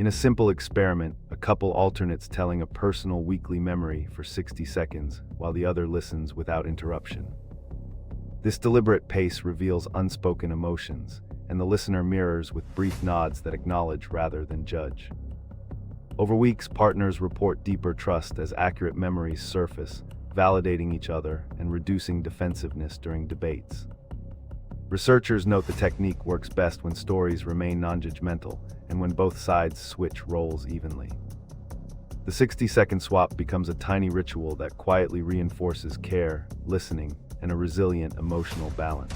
In a simple experiment, a couple alternates telling a personal weekly memory for 60 seconds while the other listens without interruption. This deliberate pace reveals unspoken emotions, and the listener mirrors with brief nods that acknowledge rather than judge. Over weeks, partners report deeper trust as accurate memories surface, validating each other and reducing defensiveness during debates. Researchers note the technique works best when stories remain non-judgmental and when both sides switch roles evenly. The 60-second swap becomes a tiny ritual that quietly reinforces care, listening, and a resilient emotional balance.